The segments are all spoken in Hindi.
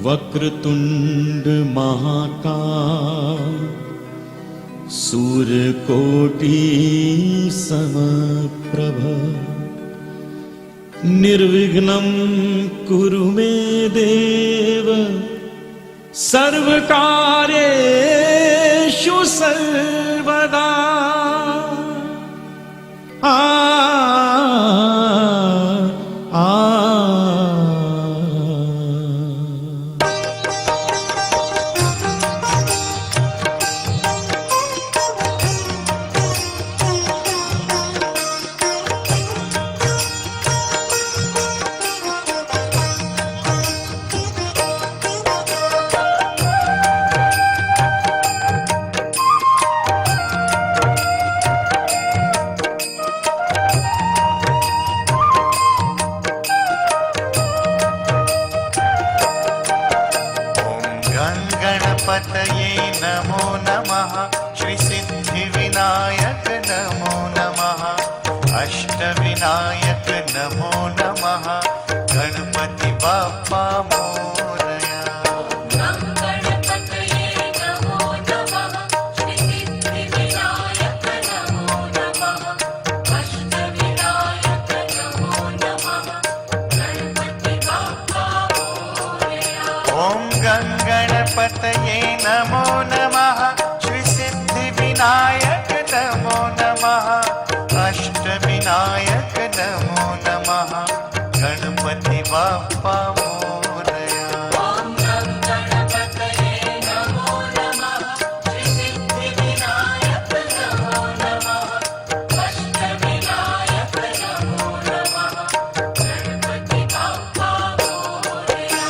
वक्रतुंड महाकाय सूर्यकोटि समप्रभ निर्विघ्नं कुरु मे देव सर्वकार्येषु सर्वदा। गणपतये नमो नमः। श्री सिद्धिविनायक नमो नमः। अष्टविनायक नमो नमः। गणपति बाप्पा मोरया। गणपतये नमो नमः। श्री सिद्धिविनायक नमो नमः। अष्टविनायक नमो नमः। गणपति बाप्पा मोरया। ओम गणपतये नमो नमः। श्री सिद्धिविनायक नमो नमः। अष्टविनायक नमो नमः। गणपति बाप्पा मोरया। ओम गणपतये नमो नमः। श्री सिद्धिविनायक नमो नमः। अष्टविनायक नमो नमः। गणपति बाप्पा मोरया।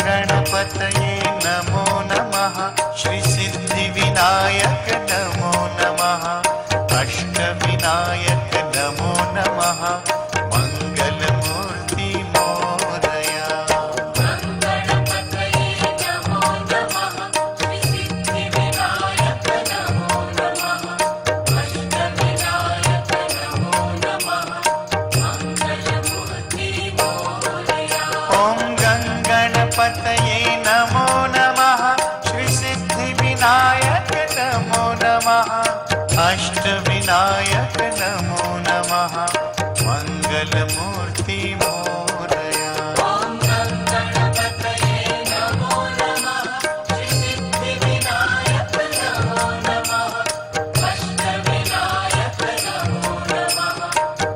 गणपतये नमो नमः। श्री सिद्धिविनायक नमो नमः। अष्टविनायक नमो नमः। मंगलमूर्ति मोरया। गणपतये नमो नमः। श्री सिद्धिविनायक नमो नमः। अष्टविनायक नमो नमः। मंगलमूर्ति मोरया। ओम गणपतये नमो नमः। श्री सिद्धिविनायक नमो नमः। अष्टविनायक नमो नमः। मंगलमूर्ति मोरया। ओम गणपतये नमो नमः। श्री सिद्धिविनायक नमो नमः। अष्टविनायक नमो नमः।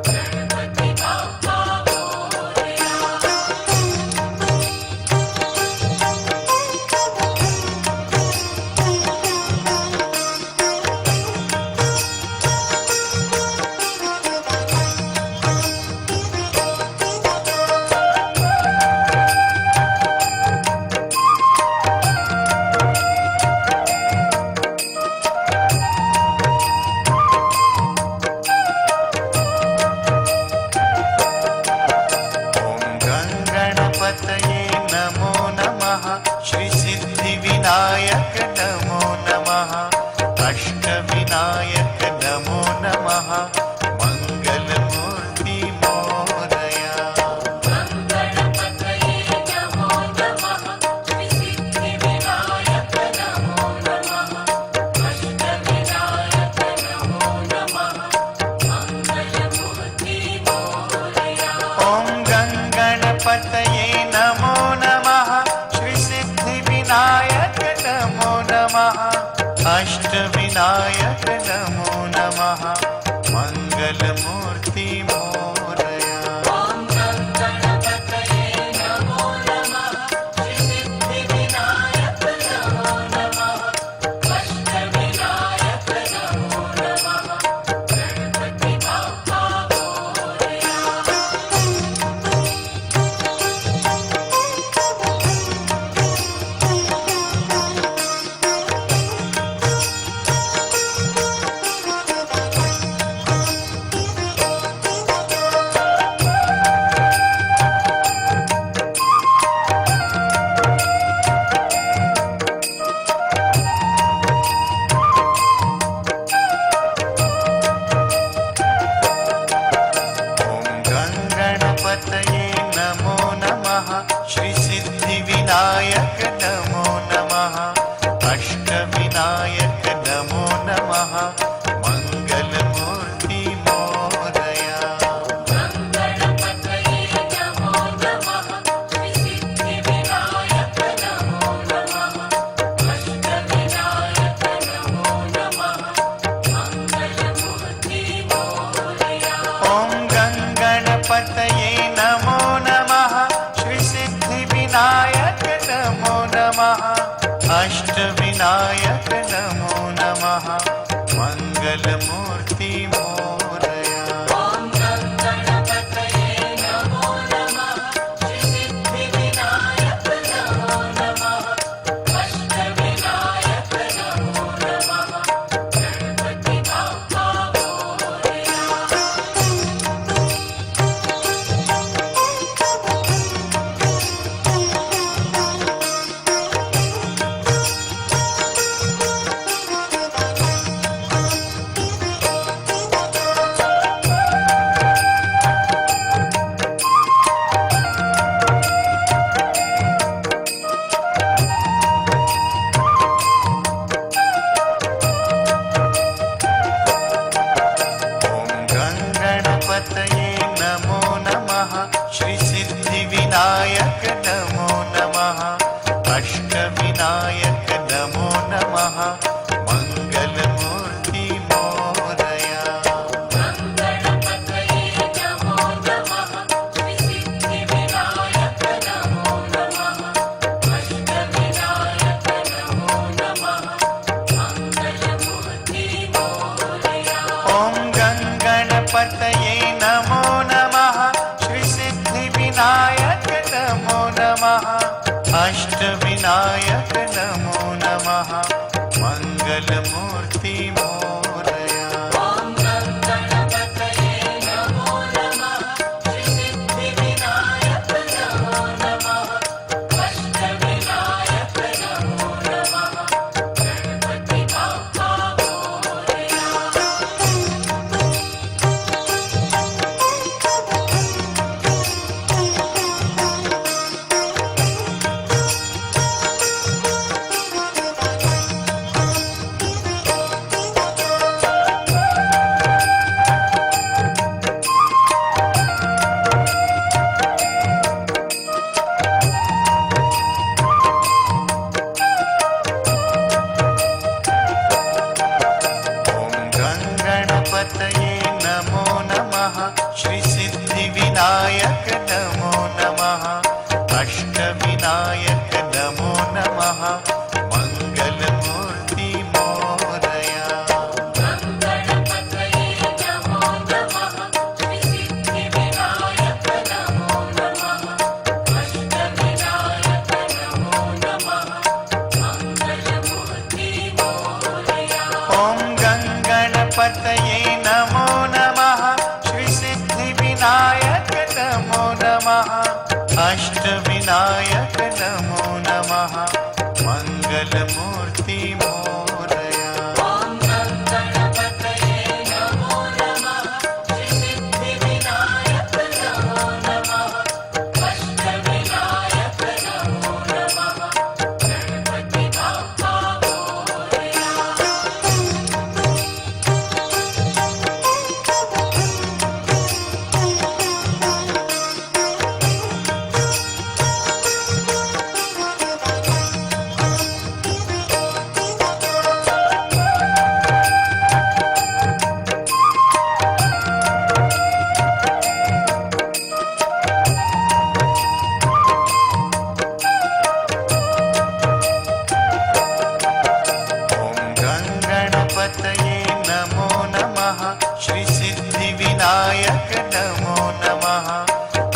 गणपति बाप्पा मोरया। ओम गणपतये नमो नमः। श्री सिद्धिविनायक नमो नमः। अष्टविनायक नमो नमः। मंगलमूर्ति मोरया। गणपतये नमो नमः। श्री सिद्धिविनायक नमो नमः। अष्टविनायक नमो नमः। मंगलमूर्ति मोरया। ओम गणपतये नमो नमः। श्री सिद्धिविनायक नमो नमः। अष्टविनायक नमो नमः। मंगलमूर्ति मोरया। ओम गणपतये नमो नमः। श्री सिद्धिविनायक नमो नमः। अष्टविनायक नमो नमः। गणपति बाप्पा मोरया। नमः मङ्गलमूर्ति मोरया गणपतये नमो नमः श्रीसिद्धिविनायक नमो नमः अष्टविनायक नमो नमः मङ्गलमूर्ति मोरया ॐ गङ्गणपतये नमो नमः श्रीसिद्धिविनायक नमो नमः अष्टविनायक नमो नमः मङ्गलमूर्ति मोरया ॐ गणपतये नमो नमः श्रीसिद्धिविनायक नमो नमः अष्टविनायक नमो नमः गणपति बाप्पा मोरया ॐ गङ्गणपतये नमो नमः श्रीसिद्धिविनायक नमो नमः अष्टविनायक नमो नमः मङ्गलमूर्ति मोरया गणपतये नमो नमः श्रीसिद्धिविनायक नमो नमः अष्टविनायक नमो नमः मङ्गलमूर्ति मोरया ॐ गङ्गणपतये नमो नमः श्रीसिद्धिविनायक नमो नमः अष्टविनायक नमो नमः मङ्गलमूर्ति मोरया ॐ गणपतये नमो नमः श्रीसिद्धिविनायक नमो नमः अष्टविनायक नमो नमः गणपति बाप्पा मोरया ॐ गङ्गणपतये नमो नमः श्रीसिद्धिविनायक नमो नमः अष्टविनायक नमो नमः मङ्गलमूर्ति मोरया गणपतये नमो नमः श्रीसिद्धिविनायक नमो नमः अष्टविनायक नमो नमः मङ्गलमूर्ति मोरया ॐ गङ्गणपतये नमो नमः श्रीसिद्धिविनायक नमो नमः अष्टविनायक नमो नमः मङ्गलमूर्ति मोरया ॐ गणपतये नमो नमः श्रीसिद्धिविनायक नमो नमः अष्टविनायक नमो नमः गणपति बाप्पा मोरया ॐ गङ्गणपतये नमो नमः श्रीसिद्धिविनायक नमो नमः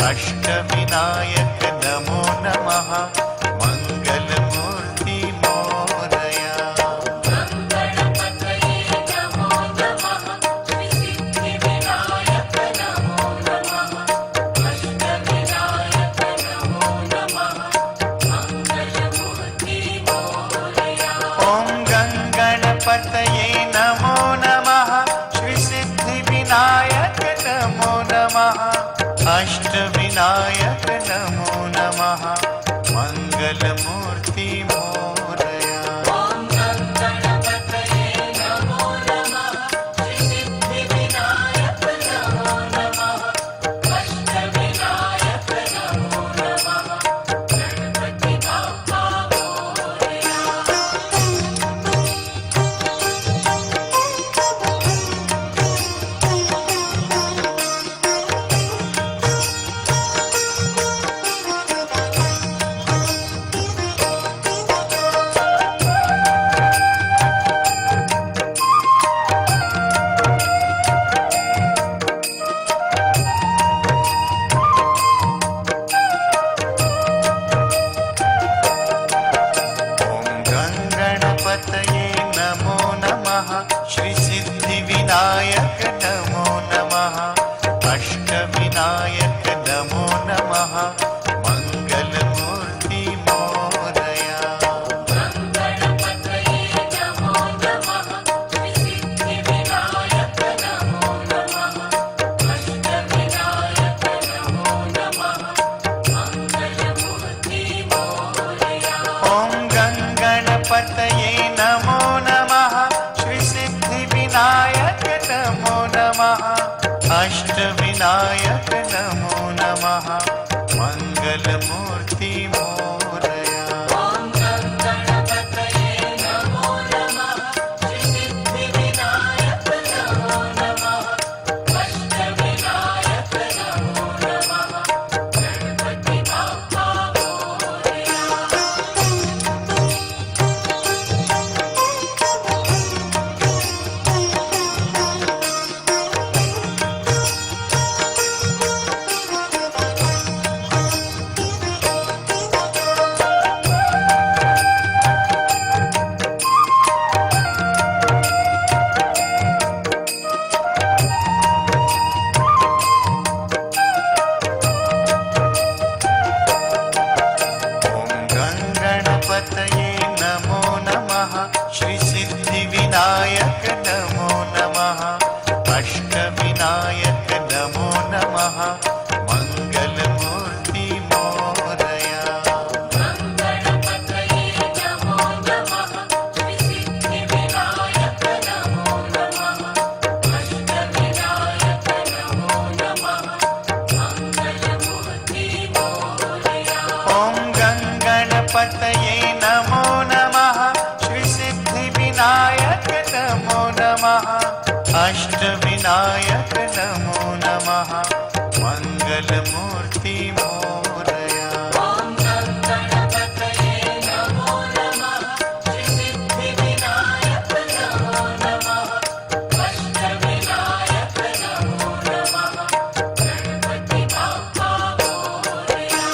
अष्टविनायक नमो नमः मङ्गलमूर्ति मोरया गणपतये नमो नमः श्रीसिद्धिविनायक नमो नमः अष्टविनायक नमो नमः मङ्गलमूर्ति मोरया ॐ गङ्गणपतये नमो नमः विनायक नमो नमः अष्टविनायक नमो नमः मंगलमूर्ति मोरया गणपतये नमो नमः श्रीसिद्धिविनायक नमो नमः अष्टविनायक नमो नमः मंगलमूर्ति मोरया ॐ गणपतये नमो नमः श्री सिद्धिविनायक नमो नमः अष्टविनायक नमो नमः मंगलमूर्ति मोरया ॐ गणपतये नमो नमः श्रीसिद्धिविनायक नमो नमः अष्टविनायक नमो नमः गणपति बाप्पा मोरया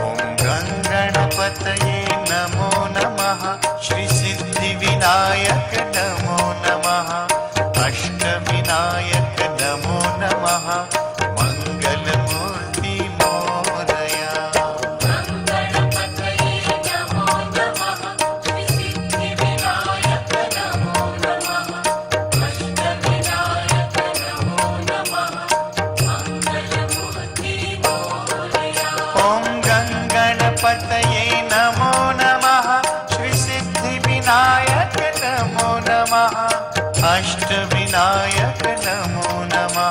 ॐ गणपतये नमो नमः श्री सिद्धिविनायक नमो नमः अष्टविनायक नमो नमः मंगलमूर्ति मोरया गणपतये नमो नमः श्रीसिद्धिविनायक नमो नमः अष्टविनायक नमो नमः मंगलमूर्ति मोरया ॐ गणपतये नमो नमः श्री सिद्धिविनायक नमो नमः अष्टविनायक नमो नमः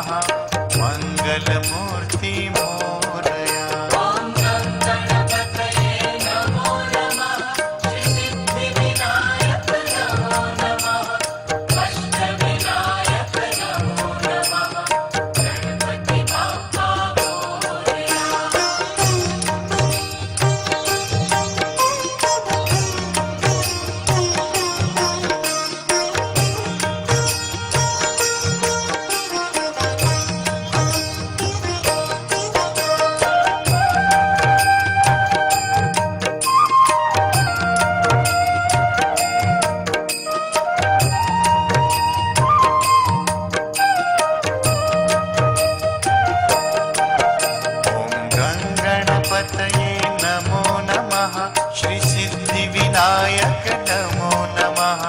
मंगलमूर्ति मोरया ॐ गणपतये नमो नमः श्रीसिद्धिविनायक नमो नमः अष्टविनायक नमो नमः गणपति बाप्पा मोरया ॐ गणपतये नमो नमः श्री सिद्धिविनायक नमो नमः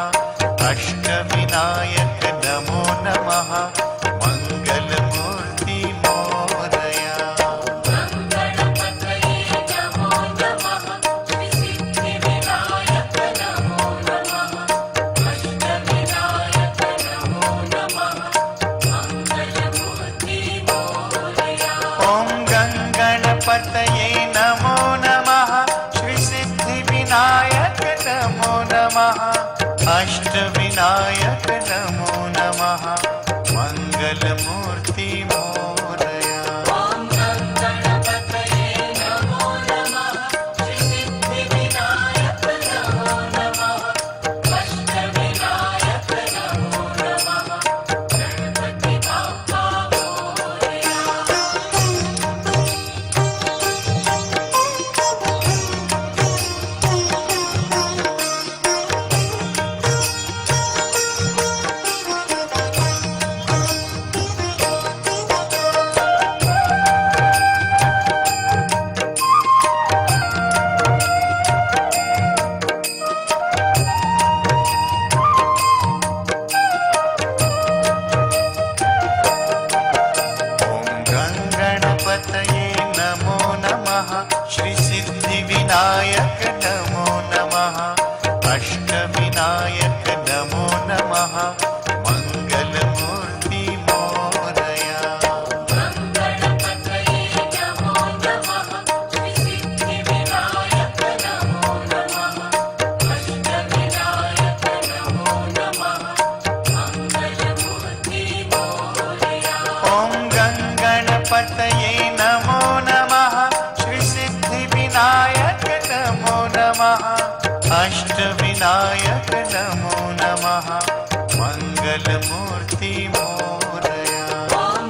अष्टविनायक नमो नमः मंगलमूर्ति मोरया गणपतये नमो नमः श्रीसिद्धिविनायक नमो नमः अष्टविनायक नमो नमः मंगलमूर्ति मोरया ॐ गणपतये नमो नमः श्री सिद्धिविनायक नमो नमः अष्टविनायक नमो नमः मंगलमूर्ति मोरया ॐ गणपतये नमो नमः श्रीसिद्धिविनायक नमो नमः अष्टविनायक नमो नमः गणपति बाप्पा मोरया ॐ गणपतये नमो नमः श्री सिद्धिविनायक नमो नमः अष्टविनायक नमो नमः मंगलमूर्ति मोरया गणपतये नमो नमः श्रीसिद्धिविनायक नमो नमः अष्टविनायक नमो नमः मंगलमूर्ति मोरया ॐ गणपतये नमो नमः श्री सिद्धिविनायक नमो नमः अष्टविनायक नमो नमः मंगल मङ्गलमूर्ति मोरया। ॐ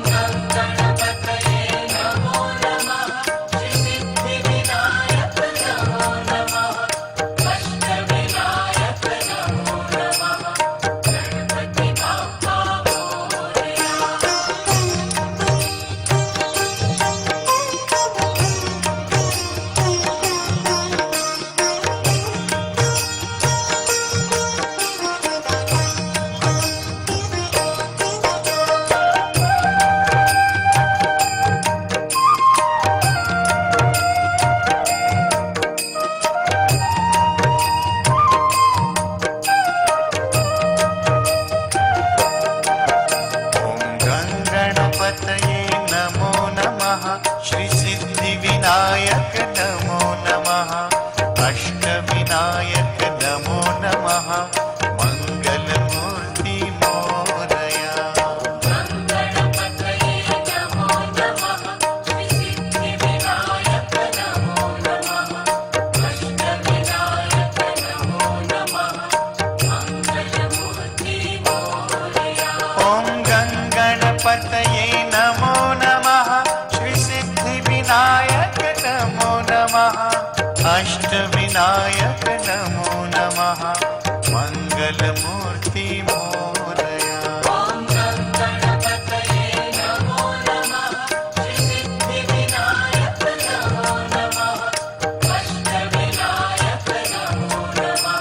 गणपतये नमो नमः श्रीसिद्धिविनायक नमो नमः अष्टविनायक नमो नमः गणपति बाप्पा मोरया। गणपतये नमो नमः श्रीसिद्धिविनायक नमो नमः अष्टविनायक नमो नमः मङ्गलमूर्ति मोरया। गणपतये नमो नमः श्रीसिद्धिविनायक नमो नमः अष्टविनायक नमो नमः मङ्गलमूर्ति मोरया। ॐ गणपतये नमो नमः श्रीसिद्धिविनायक नमो नमः अष्टविनायक नमो नमः मङ्गलमूर्ति मोरया। ॐ गणपतये नमो नमः श्रीसिद्धिविनायक नमो नमः अष्टविनायक नमो नमः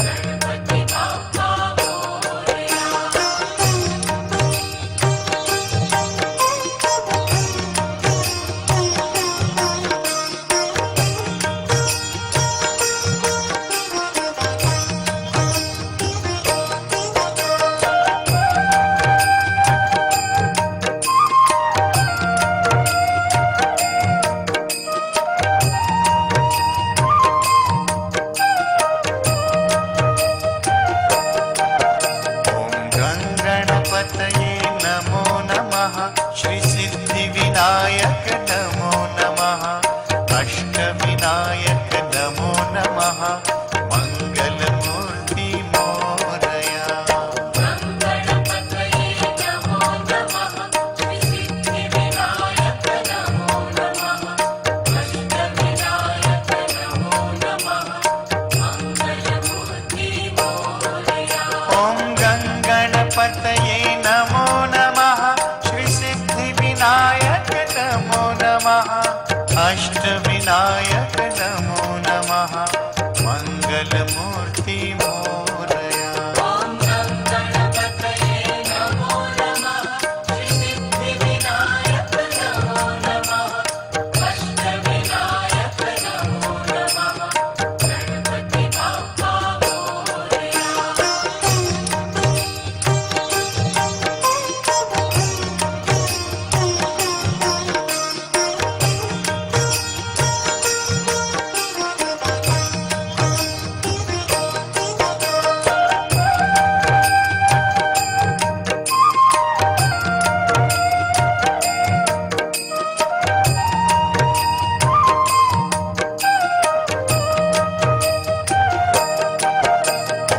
गणपति बाप्पा मोरया। ॐ गणपतये नमो नमः श्रीसिद्धिविनायक नमो नमः अष्टविनायक नमो नमः मङ्गलमूर्ति मोरया। गणपतये नमो नमः श्रीसिद्धिविनायक नमो नमः अष्टविनायक नमो नमः मङ्गलमूर्ति मोरया। ॐ गणपतये नमो नमः श्रीसिद्धिविनायक नमो नमः अष्टविनायक नमो नमः मङ्गलमूर्ति मोरया। ॐ गणपतये नमो नमः श्रीसिद्धिविनायक नमो नमः अष्टविनायक नमो नमः गणपति बाप्पा मोरया।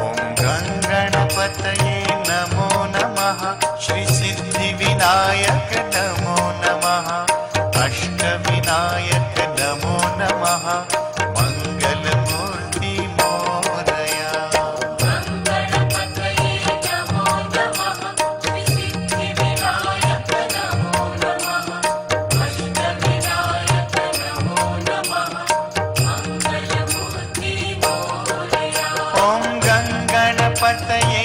ॐ गणपतये नमो नमः श्रीसिद्धिविनायक नमो नमः अष्टविनायक नमो नमः मङ्गलमूर्ति मोरया। गणपतये नमो नमः श्रीसिद्धिविनायक नमो नमः अष्टविनायक नमो नमः मङ्गलमूर्ति मोरया। ॐ गणपतये